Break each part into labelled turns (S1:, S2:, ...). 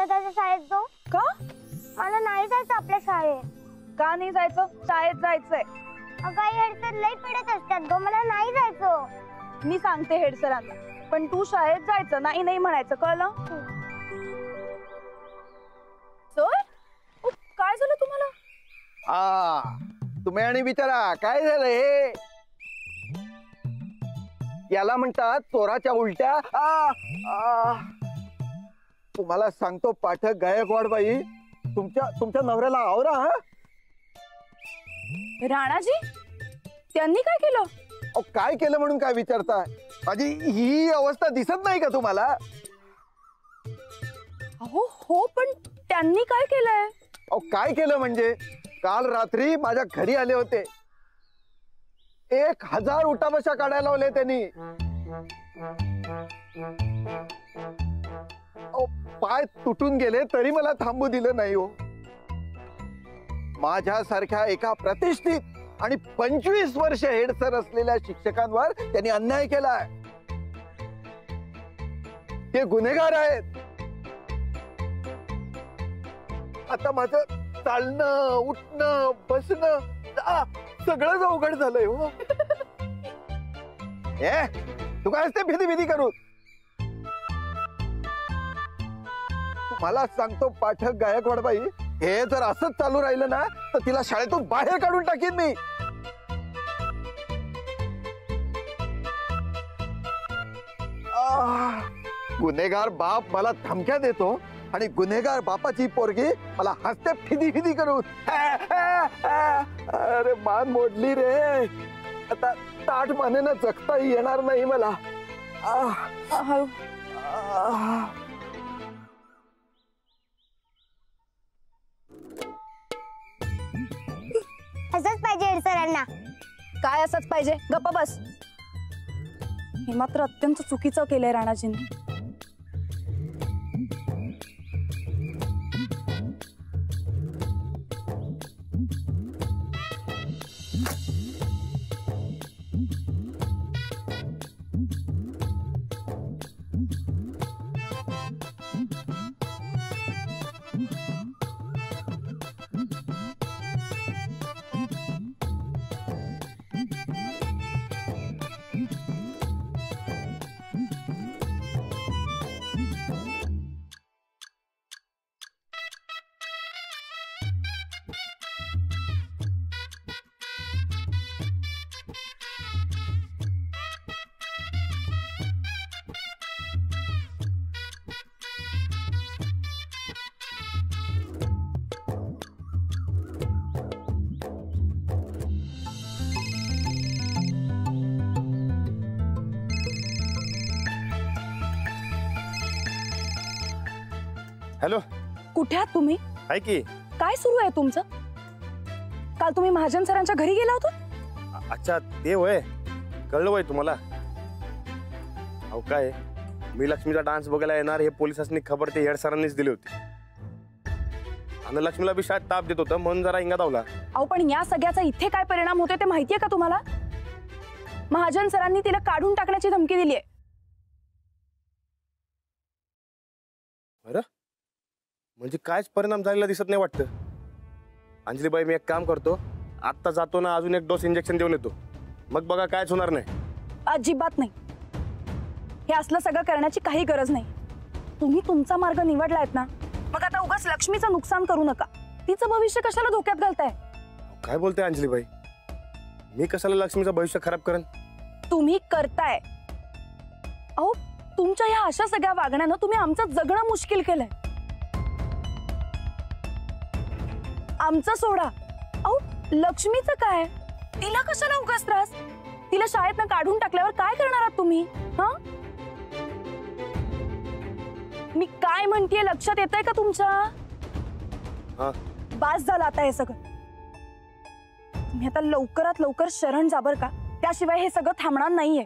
S1: त्याच्या शाळेत जाऊ?
S2: का?
S1: मला नाही जायचं आपल्या शाळेत.
S2: का नाही जायचं? शाळेत जायचंय.
S1: अगं आई, हेड सर लई पिडत असतात ग, मला नाही जायचं.
S2: मी सांगते हेड सरांना, पण तू शाळेत जायचं नाही नाही म्हणायचं, कळलं? सर, काय झालं तुम्हाला?
S3: तुम्ही आणि विचारा काय झालं हे. याला म्हणतात चोराच्या उलट्या. तुम्हाला सांगतो पाठक गायकवाड बाई, तुमच्या नवऱ्याला आवरा.
S2: राणाजी, त्यांनी काय केलं?
S3: काय केलं म्हणून काय विचारताय? माझी ही अवस्था दिसत नाही का तुम्हाला?
S2: अहो हो, पण त्यांनी काय केलंय?
S3: काय केलं म्हणजे काल रात्री माझ्या घरी आले होते. 1000 उठाबशा काढायला लावले त्यांनी. पाय तुटून गेले तरी मला थांबू दिलं नाही हो. माझ्यासारख्या एका प्रतिष्ठित आणि 25 वर्ष हेड सर असलेल्या शिक्षकांवर त्यांनी अन्याय केलाय. ते गुन्हेगार आहेत. आता माझं चालणं, उठणं, बसणं सगळंच अवघड झालंय हो. तू काय असते भीती करू. मला सांगतो पाठक गायकवाड बाई, हे जर असंच चालू राहिलं ना तर तिला शाळेतून बाहेर काढून टाकीन मी. गुन्हेगार बाप मला धमक्या देतो आणि गुन्हेगार बापाची पोरगी मला हसते फिदी करून. अरे मान मोडली रे. आता ताठ मानेनं जगता येणार नाही मला.
S1: असंच पाहिजे हेड सरांना.
S2: काय असंच पाहिजे? गप्प बस. हे मात्र अत्यंत चुकीचं केलंय राणाजींनी.
S4: हॅलो,
S2: कुठे आहात तुम्ही?
S4: आहे की.
S2: काय सुरू आहे तुमचं? काल तुम्ही महाजन सरांच्या घरी गेला होता?
S4: अच्छा, ते होय. कळलं होय तुम्हाला? अहो काय, मी लक्ष्मीचा डान्स बघायला येणार हे पोलिसांनी खबर ते हेड सरांनीच दिली होती. आणि लक्ष्मीला बी शाळेत ताप देत होतं म्हणून जरा इंगा धावला.
S2: अहो पण या सगळ्याचा इथे काय परिणाम होतोय ते माहितीये का तुम्हाला? महाजन सरांनी तिला काढून टाकण्याची धमकी दिली आहे.
S4: बरं, म्हणजे कायच परिणाम झालेला दिसत नाही वाटतं. अंजलीबाई, मी एक काम करतो, आत्ता जातो ना, अजून एक डोस इंजेक्शन देऊन येतो, मग बघा कायच होणार नाही.
S2: अजिबात नाही. हे असलं सगळं करण्याची काही गरज नाही. तुम्ही तुमचा मार्ग निवडलायत ना, मग आता उगाच लक्ष्मीचं नुकसान करू नका. तिचं भविष्य कशाला धोक्यात घालताय?
S4: काय बोलते अंजलीबाई? मी कशाला लक्ष्मीचं भविष्य खराब करेन?
S2: तुम्ही करताय. अहो तुमच्या ह्या अशा सगळ्या वागण्यानं तुम्ही आमचं जगणं मुश्किल केलंय. आमचं सोडा, अहो लक्ष्मीचं काय? तिला कशाला उगाच त्रास? तिला शाळेतनं काढून टाकल्यावर काय करणार आहात तुम्ही? हा, मी काय म्हणतेय लक्षात येतंय का तुमच्या? बास झालं आता हे सगळं. तुम्ही आता लवकरात लवकर शरण जा बरं का, त्याशिवाय हे सगळं थांबणार नाहीये.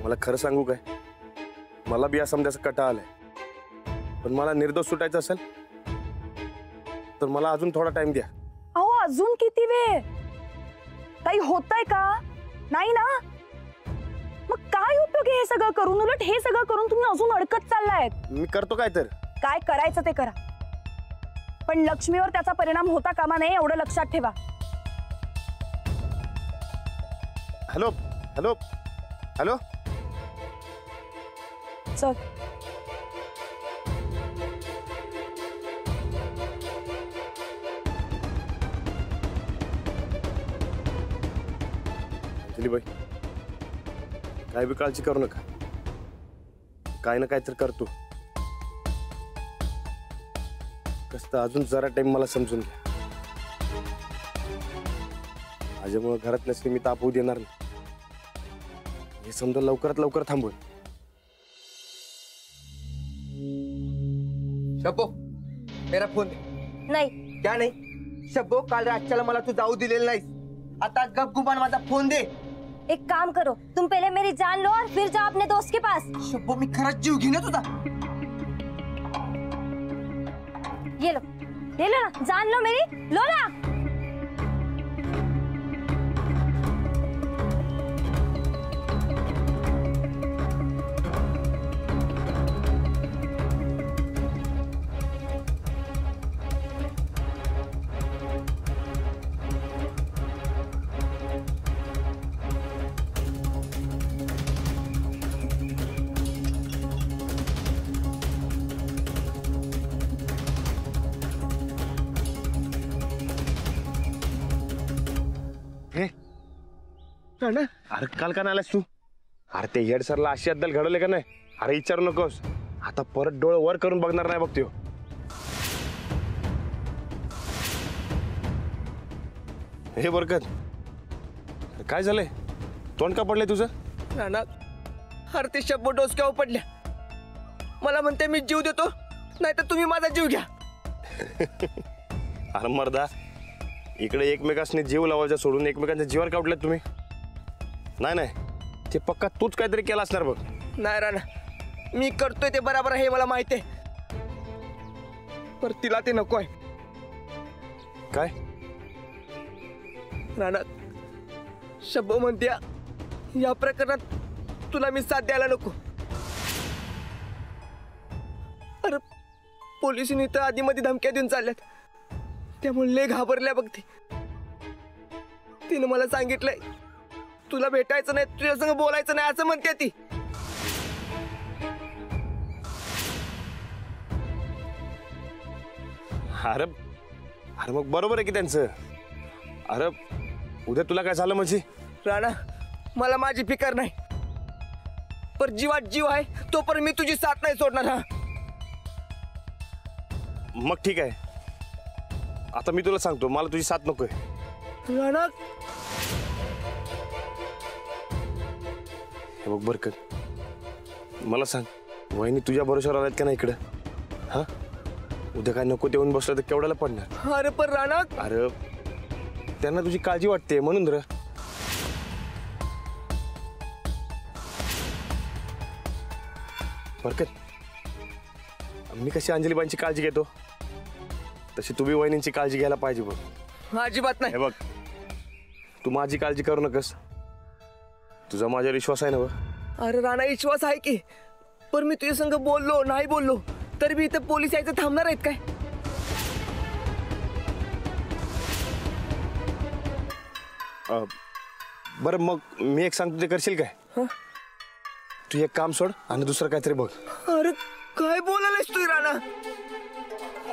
S4: मला खरं सांगू काय, मला बी या समजायचं कटा आलाय. पण मला निर्दोष सुटायचं असेल तर मला अजून थोडा टाइम द्या.
S2: अहो अजून किती वेळ? काही होतंय का? नाही ना, मग काय उपयोग होतं की हे सगळं करून, उलट हे सगळं करून तुम्ही अजून अडकत चाललायत.
S4: मी करतो काय तर.
S2: काय करायचं ते करा, पण लक्ष्मीवर त्याचा परिणाम होता कामा नये एवढं लक्षात ठेवा.
S4: Hello hello hello.
S2: चल.
S4: बाई काय बी काळजी करू नका, काय ना काय तर करतो. कसं अजून जरा टाइम मला समजून घ्या. माझ्यामुळे घरात नसते मी तापवू देणार नाही. हे समजा लवकरात लवकर थांबून.
S3: शब्बो मेरा फोन दे.
S1: नाही.
S3: क्या नाही? शब्बो काल रातच्याला मला तू जाऊ दिलेलं नाहीस, आता गपगुमान माझा फोन दे.
S1: एक काम करो, तुम पहले मेरी जान लो और फिर जाओ अपने दोस्त के पास.
S3: शब्बो मी खरंच जीव घेईन तुझा.
S1: ये लो, ले लो ना, जान लो मेरी, लो ना.
S4: अरे काल का नाही आलास तू? अरे ते हेड सरला अशी अद्दल घडवले का नाही? अरे विचारू नकोस, आता परत डोळे वर करून बघणार नाही बघ त्यो. हे बरकत, काय झालंय? तोंड का पडलंय तुझं?
S3: राणा, अरे ते शब्बो डोसक्यावर पडल्या. मला म्हणते मी जीव देतो, नाही तर तुम्ही माझा जीव घ्या.
S4: अरे मर्दा, इकडे एकमेकांनी जीव लावायचा सोडून एकमेकांच्या जीवावर काढल्यात तुम्ही. नाही नाही, ते पक्का तूच काहीतरी केला असणार बघ.
S3: नाही राणा, मी करतोय ते बरोबर आहे, मला माहिती आहे. पर तिला ते नको आहे.
S4: काय?
S3: राणा, शब्बो म्हणते या प्रकरणात तुला मी साथ द्यायला नको. अरे पोलिसांनी तर आधी मध्ये धमक्या देऊन चालल्यात, त्यामुळे लय घाबरल्या बघ ती. तिने मला सांगितलंय तुला भेटायचं नाही, तुझ्या संग बोलायचं नाही असं म्हणते ती.
S4: अरे अरे मग बरोबर आहे की त्यांचं. अरे उद्या तुला काय झालं म्हणजे?
S3: राणा, मला माझी फिकर नाही, पर जीवात जीव आहे तोपर्यंत मी तुझी साथ नाही सोडणार. हा
S4: मग ठीक आहे, आता मी तुला सांगतो, मला तुझी साथ नकोय.
S3: राणा,
S4: हे बघ बरकत, मला सांग, वहिनी तुझ्या भरोशावर आल्यात का नाही इकडं? हा, उद्या काय नको देऊन बसलं तर केवढ्याला पडणार?
S3: अरे पण राणा,
S4: अरे त्यांना तुझी काळजी वाटते म्हणून र. बरकत, मी कशी अंजलीबाईंची काळजी घेतो तशी तू बी वहिनींची काळजी घ्यायला पाहिजे बघ.
S3: अजिबात नाही.
S4: हे बघ, तू माझी काळजी करू नकस, तुझा माझ्यावर विश्वास आहे ना?
S3: अरे राणा, विश्वास आहे की, पण मी तुझ्या संग बोललो नाही बोललो तर मी इथे पोलीस यायचं थांबणार आहेत काय?
S4: बरं मग मी एक सांगतो, ते करशील काय? तू एक काम सोड आणि दुसरं काहीतरी बघ.
S3: अरे काय बोलायलास तू राणा?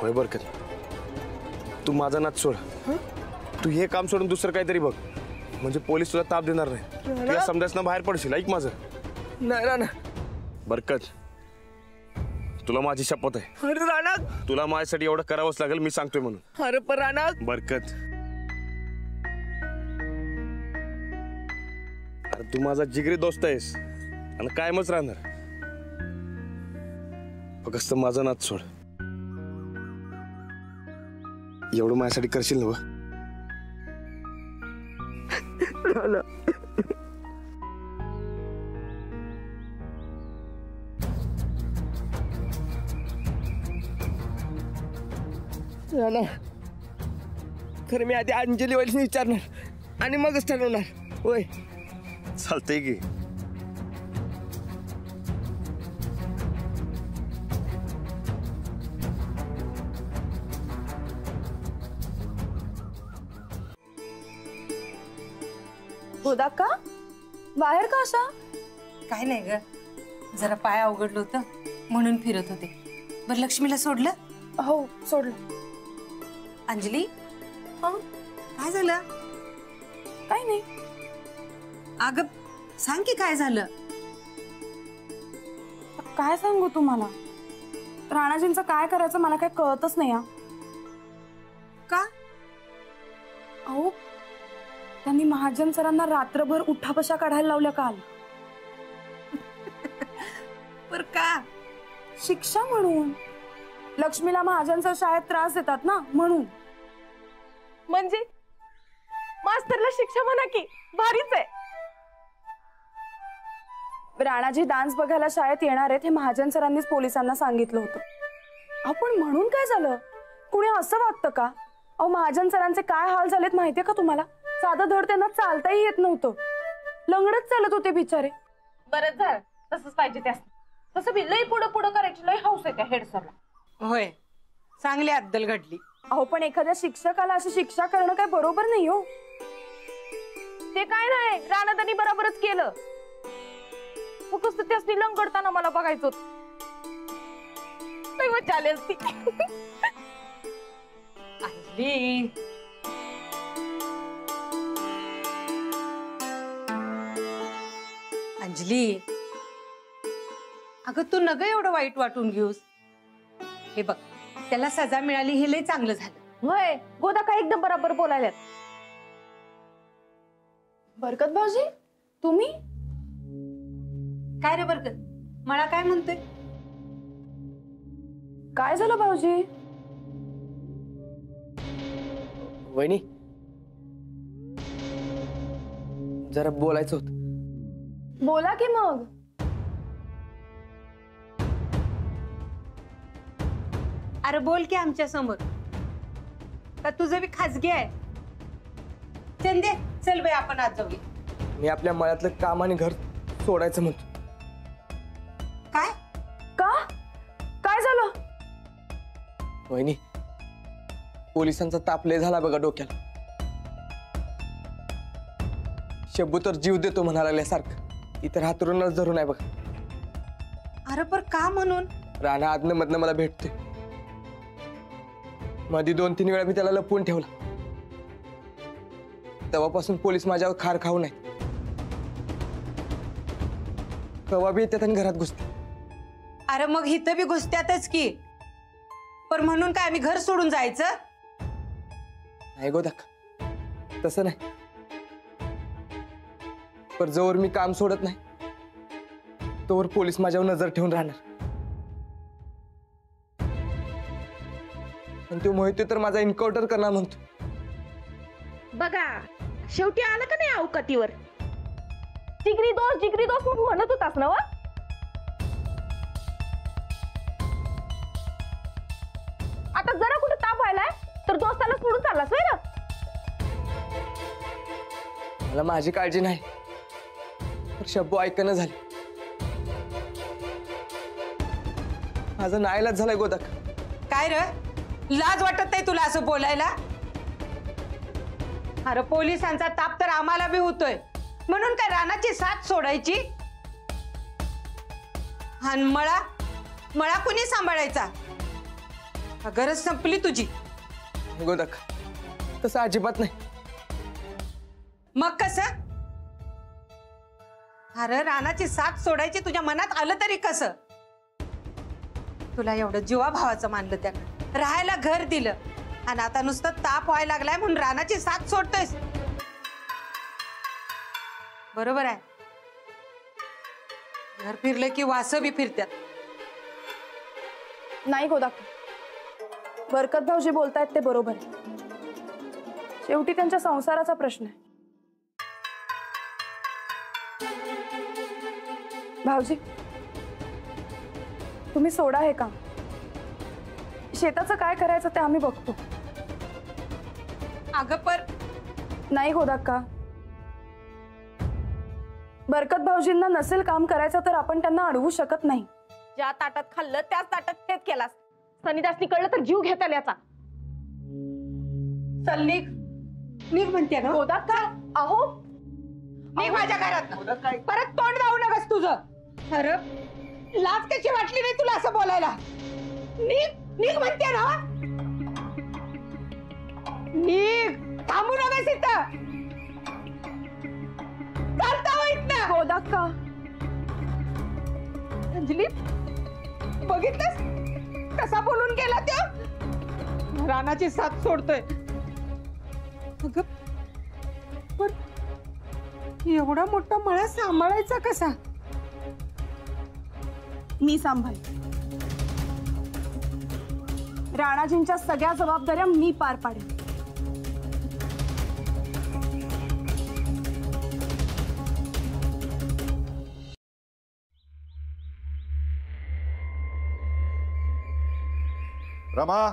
S4: होय बरकत, तू माझा नाच सोड, तू हे काम सोडून दुसरं काहीतरी बघ, म्हणजे पोलीस तुला ताप देणार नाही. तुला समजायच ना, बाहेर पडशील. ऐक माझं.
S3: नाही राणा.
S4: बरकत, तुला माझी शपथ आहे,
S3: अरे राणा,
S4: तुला माझ्यासाठी एवढं करावंच लागेल मी सांगतोय म्हणून.
S3: अरे पण राणा.
S4: बरकत, अरे तू माझा जिगरी दोस्त आहेस आणि कायमच राहणार. फक्त माझा नाच सोड, एवढं माझ्यासाठी करशील ना?
S3: राणा, राणा, खरं मी आधी अंजली वहिनीला विचारणार आणि मगच ठरवणार. होय,
S4: चालतंय की.
S2: गोदाक्का बाहेर का अशा?
S5: काय नाही ग, जरा पाय अवघडलं होतं म्हणून फिरत होते. बरं लक्ष्मीला सोडलं?
S2: हो सोडलं.
S5: अंजली काय झालं?
S2: काही नाही.
S5: अगं सांग की काय झालं?
S2: काय सांगू तुम्हाला, राणाजींचं काय करायचं मला काय कळतच नाही.
S5: का?
S2: अहो त्यांनी महाजन सरांना रात्रभर उठाबशा काढायला लावल्या काल.
S5: पर का?
S2: शिक्षा म्हणून. लक्ष्मीला महाजन सर शाळेत त्रास देतात ना म्हणून. म्हणजे मास्तरला शिक्षा म्हणा की, भारीच आहे. राणाजी डान्स बघायला शाळेत येणार आहेत हे महाजन सरांनीच पोलिसांना सांगितलं होतं. आपण म्हणून काय झालं? कुणी असं वागतं का? अहो महाजन सरांचे काय हाल झालेत माहितीये का तुम्हाला? साधं धड त्यांना चालताही येत नव्हतं, लंगडच चालत होते बिचारे.
S6: बरंच झालं, तसंच पाहिजे त्यास. तसं बी लई पुढं पुढं करायची लई हौस आहे त्या हेड सरला.
S5: होय, चांगली अद्दल घडली.
S2: अहो पण एखाद्या शिक्षकाला अशी शिक्षा करणं काय बरोबर नाही हो.
S6: ते काय नाही, राणादानी बरोबरच केलं. फक्त त्यासनी लंगडताना मला बघायचं होतं. मजा आली असती.
S5: अंजली अंजली अगं तू नग एवढं वाईट वाटून घेऊस. हे बघ, त्याला सजा मिळाली हे लय चांगलं झालं.
S6: होय, गोदाक्का एकदम बरोबर बोलायला.
S2: बरकत भाऊजी तुम्ही?
S5: काय रे बरकत, मला काय म्हणतोय?
S2: काय झालं भाऊजी?
S3: वहिनी जरा बोलायचं होतं.
S2: बोला की मग.
S5: अरे बोल की आमच्या समोर, का तुझं बी खाजगी आहे? चंदे चल बाई आपण आज जाऊया.
S3: मी आपल्या मळ्यातलं काम आणि घर सोडायचं म्हणतो.
S5: काय?
S2: का? काय झालं?
S3: वहिनी पोलिसांचा ताप लय झाला बघा डोक्याला. शब्बू तर जीव देतो म्हणायला लागल्यासारखं इतर हातरूनच धरून आहे बघ.
S5: अरे पर का म्हणून?
S3: राणा आदनं मधनं मला भेटते. मध्ये 2-3 वेळा मी त्याला लपवून ठेवला. तेव्हापासून पोलीस माझ्यावर खार खाऊ नये. कवा बी येतात आणि घरात घुसते.
S5: अरे मग इथं बी घुसत्यातच की. पर म्हणून काय आम्ही घर सोडून जायचं?
S3: नाही गोदाक्का, तसं नाही. पर जोवर मी काम सोडत नाही तोवर पोलीस माझ्यावर नजर ठेवून राहणार. आणि तो मोहिते तर माझा एन्काउंटर करणार म्हणतो.
S6: बघा शेवटी आलं का नाही अवकातीवर. जिगरी दोस्त म्हणून म्हणत होतास ना वा? आता जरा कुठे ताप व्हायलाय तर दोस्ताला सोडून चाललास होय ना?
S3: मला माझी काळजी नाही, तर शब्बू ऐकणं झाली. माझा नाईलाज झालाय गोदाक्का.
S5: काय र, लाज वाटत नाही तुला असं बोलायला? अरे पोलिसांचा ताप तर आम्हाला बी होतोय, म्हणून काय रानाची साथ सोडायची? आणि मळा कुणी सांभाळायचा? गरज संपली तुझी.
S3: गोदाक्का तसं अजिबात नाही.
S5: मग कसं? अरे रानाची साथ सोडायची तुझ्या मनात आलं तरी कसं? तुला एवढं जीवाभावाचं मानलं त्यानं, राहायला घर दिलं, आणि आता नुसतं ताप व्हायला लागलाय म्हणून रानाची साथ सोडतोयस? बरोबर आहे, घर फिरलं की वास बी फिरतात.
S2: नाही गोदाक्का, बरकत भाऊजी बोलतायत ते बरोबर आहे. शेवटी त्यांच्या संसाराचा प्रश्न आहे. भाऊजी तुम्ही सोडा हे काम. शेताचं काय करायचं ते आम्ही बघतो.
S5: अगं पर
S2: नाही गोदाक्का, बरकत भाऊजींना नसेल काम करायचं तर आपण त्यांना अडवू शकत नाही.
S6: ज्या ताटात खाल्लं त्याच ताटात तेच केलास. सनीदासनी कळलं तर जीव घेता याचा.
S5: चल निघ म्हणते ना.
S2: गोदाक्का अहो
S5: निघ माझ्या घरात, परत तोंड जाऊ नकस तुझं. अरे लाज कशी वाटली नाही तुला असं बोलायला? निघ निघ म्हणते ना, निघ, थांबू नकस इथं. चालता हो इथनं.
S2: गोदा का
S5: अंजली, बघितलंस कसा बोलून गेला त्यो? रानाची साथ सोडतोय. अगं, पण एवढा मोठा मळा सांभाळायचा कसा?
S2: मी सांभाळ. राणाजींच्या सगळ्या जबाबदाऱ्या मी पार पाडेन.
S7: रमा,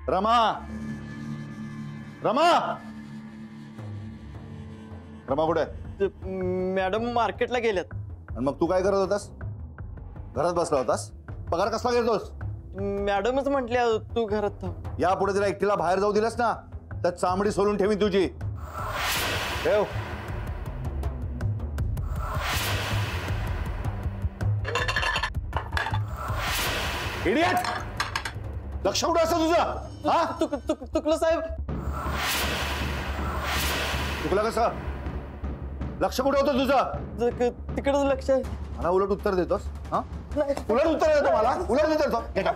S7: रमा, रमा, रमा कुठे?
S3: मॅडम मार्केटला गेल्यात.
S7: आणि मग तू काय करत होतास? घरात बसला होतास? पगार कसला घेतोस?
S3: मॅडमच म्हटल्या तू घरात थांब.
S7: यापुढे जरा एकटीला बाहेर जाऊ दिलास ना तर चामडी सोलून ठेवी तुझी. ठेव. इडियट, लक्ष कुठं असतं तुझं? हा,
S3: चुकलं साहेब.
S7: चुकलं कसं? लक्ष कुठे होतं तुझं?
S3: तिकडच लक्ष आहे.
S7: मला उलट उत्तर देतोस? हा, उलट उत्तर देतो मला, उलट उत्तर देतो. Get out,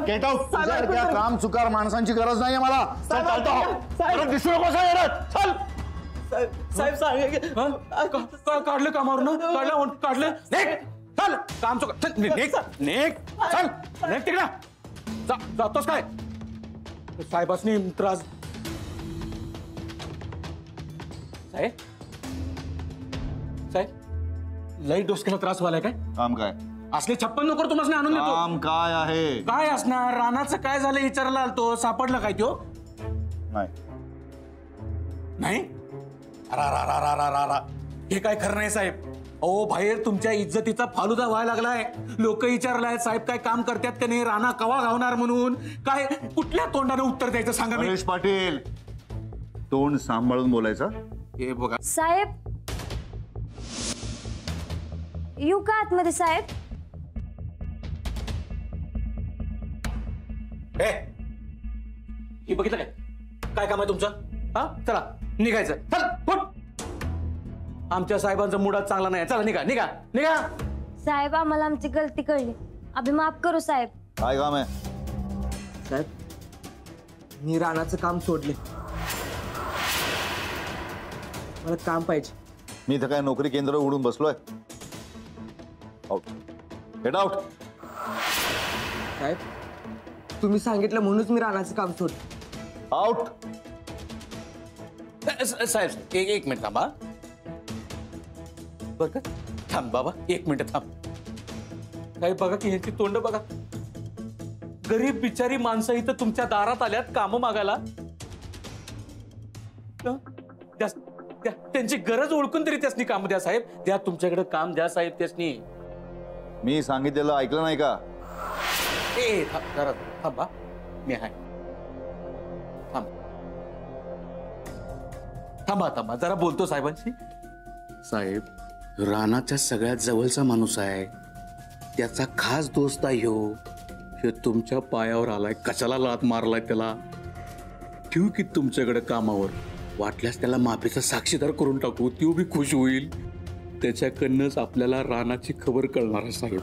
S7: get out. तुझ्यासारख्या काम चुकार माणसांची गरज नाहीये मला. चल, चालतो हो. परत दिसू नकोस हा येण्यात. चल.
S3: साहेब सांगा.
S8: काढलं कामावर ना, काढलं निघ. चल, काम चुका. चल निघ, निघ, चल निघ तिकडे. जातोस काय? साहेबांनी त्रास. साहेब, साहेब, लई डोसक्याला त्रास व्हायलाय काय?
S7: काम काय?
S8: असले 56 नोकर तुम्हाला आणून देतो.
S7: काम काय आहे?
S8: काय असणार? रानाचं काय झालं विचारायला आलतो. सापडलं काय त्यो?
S7: नाही.
S8: नाही? हे काय खरं नाही साहेब. अहो, बाहेर तुमच्या इज्जतीचा फालुदा व्हायला लागलाय. लोक विचारलाय साहेब काय काम करतात का नाही, राणा कवा गावणार म्हणून. काय कुठल्या तोंडाने उत्तर द्यायचं सांगा मी?
S7: गणेश पाटील, तोंड सांभाळून बोलायचं.
S8: हे बघा
S1: साहेब, येऊ का आतमध्ये साहेब?
S8: हे बघितलं काय? काय काम आहे तुमचं? हा, चला निघायचं. चल फुट. आमच्या साहेबांचा मुडात चांगला नाही. चला निघा निघा निघा.
S1: साहेब, आम्हाला आमची गलती कळली. अभि माफ करू साहेब.
S7: काय काम आहे?
S3: साहेब, मी रानाचं काम सोडले. मला काम पाहिजे.
S7: मी इथं काय नोकरी केंद्र उघडून बसलोय? Out, get out.
S3: साहेब, तुम्ही सांगितलं म्हणूनच मी रानाचं काम सोडलं.
S7: आउट.
S8: साहेब एक मिनिट थांबा. बरं का, थांब बाबा, एक मिनिट थांब. साहेब बघा की ह्याची तोंड बघा. गरीब बिचारी माणसं इथं तुमच्या दारात आल्यात काम मागायला. त्यांची गरज ओळखून तरी त्यासनी काम द्या साहेब. द्या, तुमच्याकडे काम द्या साहेब त्यासनी.
S7: मी सांगितलेलं ऐकलं नाही का?
S8: ए जरा थांबा, मी आहे. थांबा जरा बोलतो साहेबांशी. साहेब, रानाच्या सगळ्यात जवळचा माणूस आहे. त्याचा खास दोस्त आहे ह्यो तुमच्या पायावर आलाय. कशाला लात मारलाय त्याला? ठेवू की तुमच्याकडे कामावर. वाटल्यास त्याला माफीचा साक्षीदार करून टाकू. तो बी खुश होईल. त्याच्याकडनंच आपल्याला रानाची खबर कळणार आहे साहेब.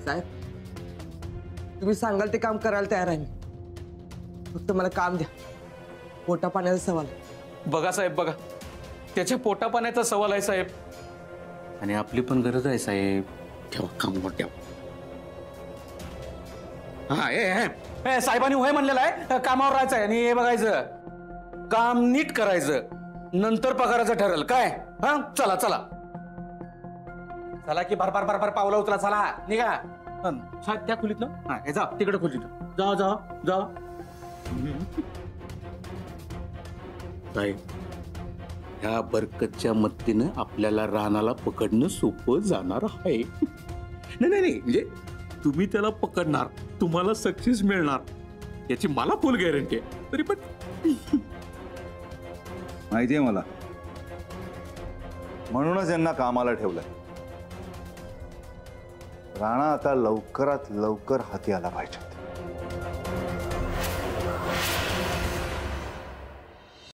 S3: साहेब, तुम्ही सांगाल ते काम करायला तयार आहे मी. फक्त मला काम द्या. पोटा पाण्याचा सवाल.
S8: बघा साहेब बघा, त्याच्या पोटा पाण्याचा सवाल आहे साहेब. आणि आपली पण गरज आहे साहेब. ठेवा कामावर ठेवा. हा, साहेबांनी होय म्हणलेलं आहे. कामावर राहायचं आहे आणि हे बघायचं, काम नीट करायचं. नंतर पगाराचं ठरेल काय. हा, चला चला चला की भरभर पावलं उचला. चला निघा. त्या खोलीत ना, हा जा तिकडे खोलीत. जा जा जा. साहेब, ह्या बरकतच्या मदतीनं आपल्याला रानाला पकडणं सोपं जाणार आहे. नाही म्हणजे तुम्ही त्याला पकडणार, तुम्हाला सक्सेस मिळणार याची मला फुल गॅरंटी आहे. तरी पण
S9: माहितीये मला, म्हणूनच यांना कामाला ठेवलंय. राणा आता लवकरात लवकर हाती आला पाहिजे.